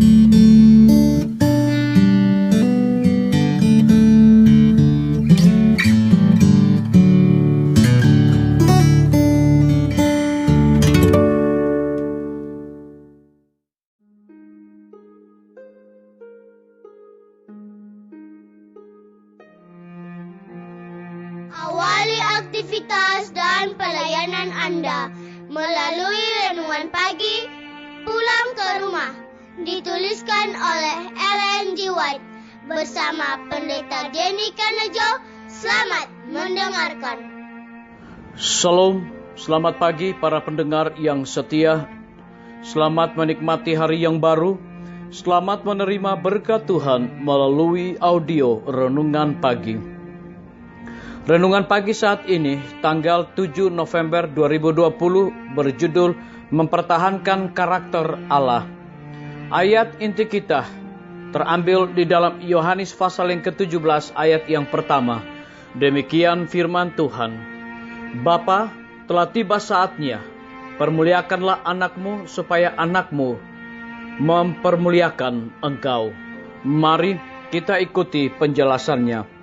Awali aktivitas dan pelayanan Anda melalui renungan pagi Pulang ke Rumah, dituliskan oleh Ellen G. White bersama Pendeta Denny Kanejo. Selamat mendengarkan. Shalom, selamat pagi para pendengar yang setia. Selamat menikmati hari yang baru. Selamat menerima berkat Tuhan melalui audio renungan pagi. Renungan pagi saat ini, tanggal 7 November 2020, berjudul Mempertahankan Karakter Allah. Ayat inti kita terambil di dalam Yohanes pasal yang ke-17 ayat yang pertama. Demikian firman Tuhan. Bapa, telah tiba saatnya, permuliakanlah anakmu supaya anakmu mempermuliakan engkau. Mari kita ikuti penjelasannya.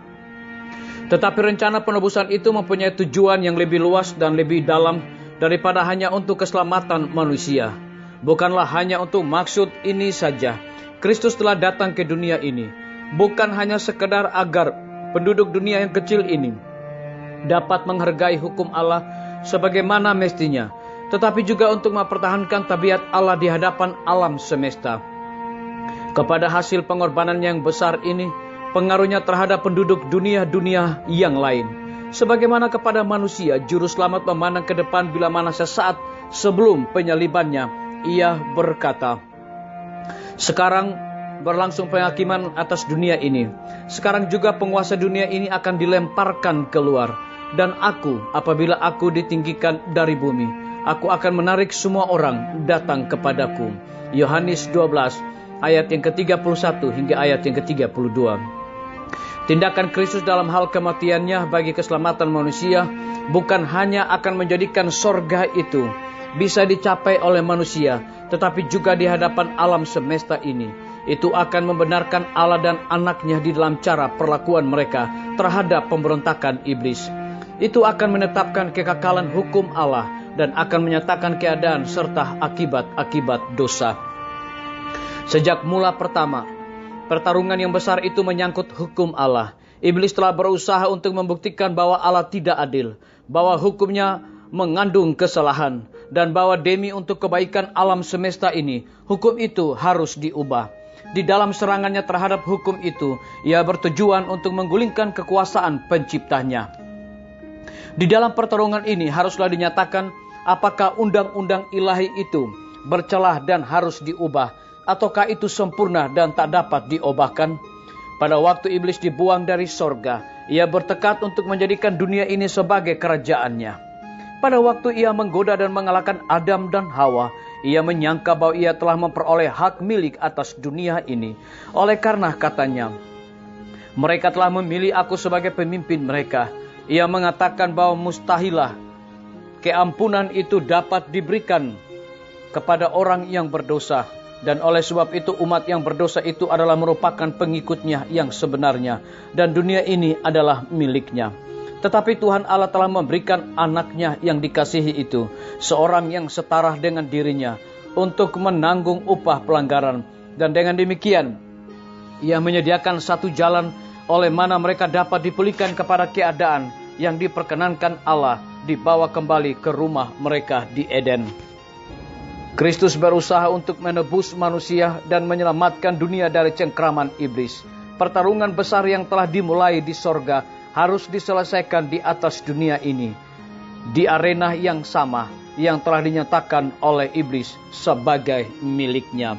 Tetapi rencana penebusan itu mempunyai tujuan yang lebih luas dan lebih dalam daripada hanya untuk keselamatan manusia. Bukanlah hanya untuk maksud ini saja Kristus telah datang ke dunia ini. Bukan hanya sekedar agar penduduk dunia yang kecil ini dapat menghargai hukum Allah sebagaimana mestinya, tetapi juga untuk mempertahankan tabiat Allah di hadapan alam semesta. Kepada hasil pengorbanan yang besar ini, pengaruhnya terhadap penduduk dunia-dunia yang lain. Sebagaimana kepada manusia, Juru Selamat memandang ke depan bila mana sesaat sebelum penyalibannya, ia berkata, sekarang berlangsung penghakiman atas dunia ini. Sekarang juga penguasa dunia ini akan dilemparkan keluar. Dan aku, apabila aku ditinggikan dari bumi, aku akan menarik semua orang datang kepadaku. Yohanes 12 ayat yang ke-31 hingga ayat yang ke-32. Tindakan Kristus dalam hal kematiannya bagi keselamatan manusia bukan hanya akan menjadikan sorga itu bisa dicapai oleh manusia, tetapi juga di hadapan alam semesta ini. Itu akan membenarkan Allah dan anaknya di dalam cara perlakuan mereka terhadap pemberontakan iblis. Itu akan menetapkan kekekalan hukum Allah dan akan menyatakan keadaan serta akibat-akibat dosa. Sejak mula pertama, pertarungan yang besar itu menyangkut hukum Allah. Iblis telah berusaha untuk membuktikan bahwa Allah tidak adil, bahwa hukumnya mengandung kesalahan, dan bahwa demi untuk kebaikan alam semesta ini, hukum itu harus diubah. Di dalam serangannya terhadap hukum itu, ia bertujuan untuk menggulingkan kekuasaan penciptanya. Di dalam pertarungan ini haruslah dinyatakan apakah undang-undang ilahi itu bercelah dan harus diubah, ataukah itu sempurna dan tak dapat diubahkan. Pada waktu iblis dibuang dari sorga, ia bertekad untuk menjadikan dunia ini sebagai kerajaannya. Pada waktu ia menggoda dan mengalahkan Adam dan Hawa, ia menyangka bahwa ia telah memperoleh hak milik atas dunia ini. Oleh karena katanya, mereka telah memilih aku sebagai pemimpin mereka. Ia mengatakan bahwa mustahilah keampunan itu dapat diberikan kepada orang yang berdosa. Dan oleh sebab itu umat yang berdosa itu adalah merupakan pengikutnya yang sebenarnya. Dan dunia ini adalah miliknya. Tetapi Tuhan Allah telah memberikan anaknya yang dikasihi itu, seorang yang setara dengan dirinya, untuk menanggung upah pelanggaran. Dan dengan demikian, ia menyediakan satu jalan oleh mana mereka dapat dipulihkan kepada keadaan yang diperkenankan Allah, dibawa kembali ke rumah mereka di Eden. Kristus berusaha untuk menebus manusia dan menyelamatkan dunia dari cengkraman iblis. Pertarungan besar yang telah dimulai di sorga harus diselesaikan di atas dunia ini, di arena yang sama yang telah dinyatakan oleh iblis sebagai miliknya.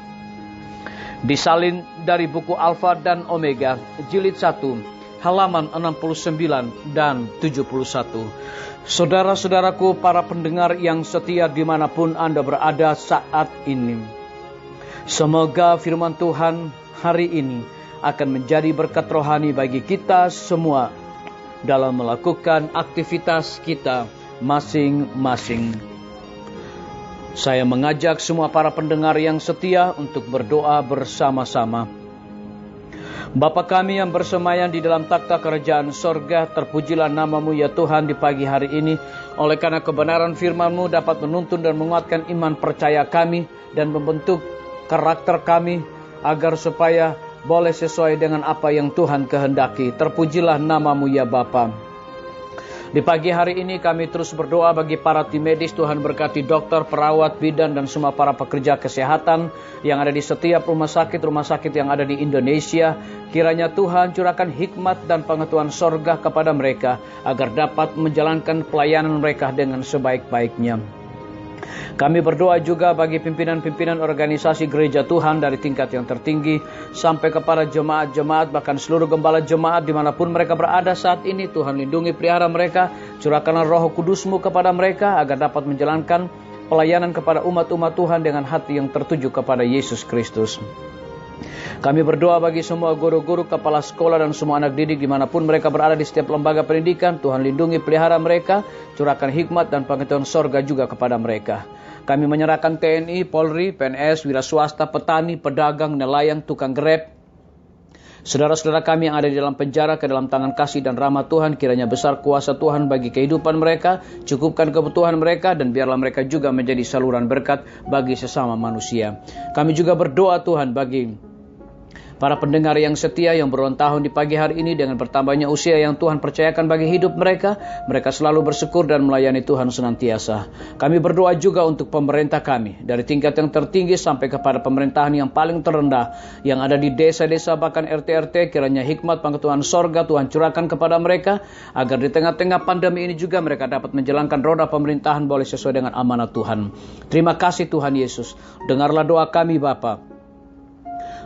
Disalin dari buku Alfa dan Omega, jilid 1, halaman 69 dan 71. Saudara-saudaraku, para pendengar yang setia dimanapun Anda berada saat ini, semoga firman Tuhan hari ini akan menjadi berkat rohani bagi kita semua dalam melakukan aktivitas kita masing-masing. Saya mengajak semua para pendengar yang setia untuk berdoa bersama-sama. Bapa kami yang bersemayam di dalam takhta kerajaan sorga, terpujilah nama-Mu ya Tuhan di pagi hari ini. Oleh karena kebenaran firman-Mu dapat menuntun dan menguatkan iman percaya kami dan membentuk karakter kami agar supaya boleh sesuai dengan apa yang Tuhan kehendaki. Terpujilah nama-Mu ya Bapa. Di pagi hari ini kami terus berdoa bagi para tim medis. Tuhan berkati dokter, perawat, bidan, dan semua para pekerja kesehatan yang ada di setiap rumah sakit yang ada di Indonesia. Kiranya Tuhan curahkan hikmat dan pengetahuan sorga kepada mereka agar dapat menjalankan pelayanan mereka dengan sebaik-baiknya. Kami berdoa juga bagi pimpinan-pimpinan organisasi gereja Tuhan dari tingkat yang tertinggi sampai kepada jemaat-jemaat, bahkan seluruh gembala jemaat dimanapun mereka berada saat ini. Tuhan lindungi pelihara mereka, curahkanlah Roh Kudus-Mu kepada mereka agar dapat menjalankan pelayanan kepada umat-umat Tuhan dengan hati yang tertuju kepada Yesus Kristus. Kami berdoa bagi semua guru-guru, kepala sekolah, dan semua anak didik dimanapun mereka berada di setiap lembaga pendidikan. Tuhan lindungi pelihara mereka, curahkan hikmat dan pengetahuan sorga juga kepada mereka. Kami menyerahkan TNI, Polri, PNS, wira swasta, petani, pedagang, nelayan, tukang grab, saudara-saudara kami yang ada di dalam penjara ke dalam tangan kasih dan rahmat Tuhan. Kiranya besar kuasa Tuhan bagi kehidupan mereka, cukupkan kebutuhan mereka, dan biarlah mereka juga menjadi saluran berkat bagi sesama manusia. Kami juga berdoa Tuhan bagi para pendengar yang setia yang berulang tahun di pagi hari ini dengan bertambahnya usia yang Tuhan percayakan bagi hidup mereka. Mereka selalu bersyukur dan melayani Tuhan senantiasa. Kami berdoa juga untuk pemerintah kami, dari tingkat yang tertinggi sampai kepada pemerintahan yang paling terendah, yang ada di desa-desa bahkan RT-RT. Kiranya hikmat pengetahuan sorga Tuhan curahkan kepada mereka, agar di tengah-tengah pandemi ini juga mereka dapat menjalankan roda pemerintahan boleh sesuai dengan amanat Tuhan. Terima kasih Tuhan Yesus. Dengarlah doa kami Bapa,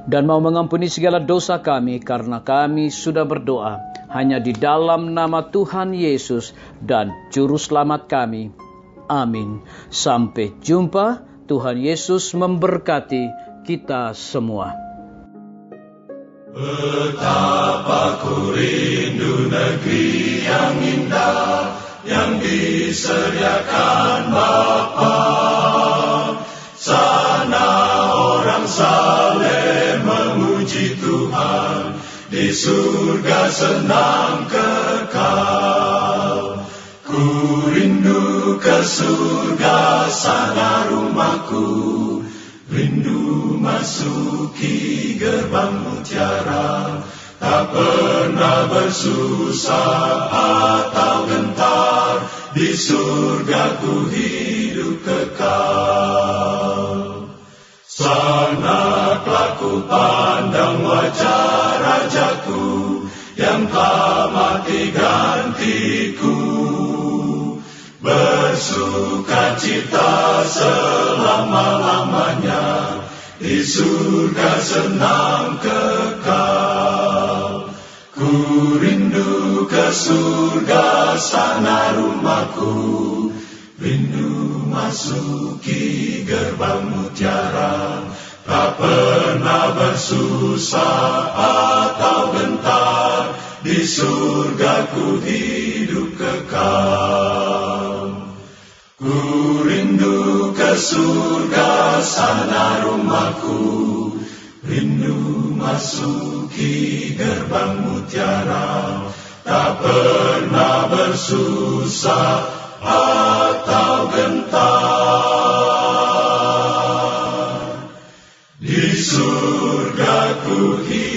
dan mau mengampuni segala dosa kami, karena kami sudah berdoa hanya di dalam nama Tuhan Yesus dan Juru Selamat kami. Amin. Sampai jumpa. Tuhan Yesus memberkati kita semua. Betapa ku rindu negeri yang indah yang disediakan Bapa. Sana orang saleh memuji Tuhan, di surga senang kekal. Ku rindu ke surga, sana rumahku, rindu masuki gerbang mutiara. Tak pernah bersusah atau gentar, di surga ku hidup kekal. Sana kelak pandang wajah Rajaku, yang telah mati gantiku. Bersuka cita selama-lamanya, di surga senang kekal. Ku rindu ke surga, sana rumahku, rindu masuki gerbang mutiara. Tak pernah bersusah atau gentar, di surga ku hidup kekal. Ku rindu ke surga, sana rumahku, rindu masuki gerbang mutiara. Tak pernah bersusah atau gentar, di surga ku hidup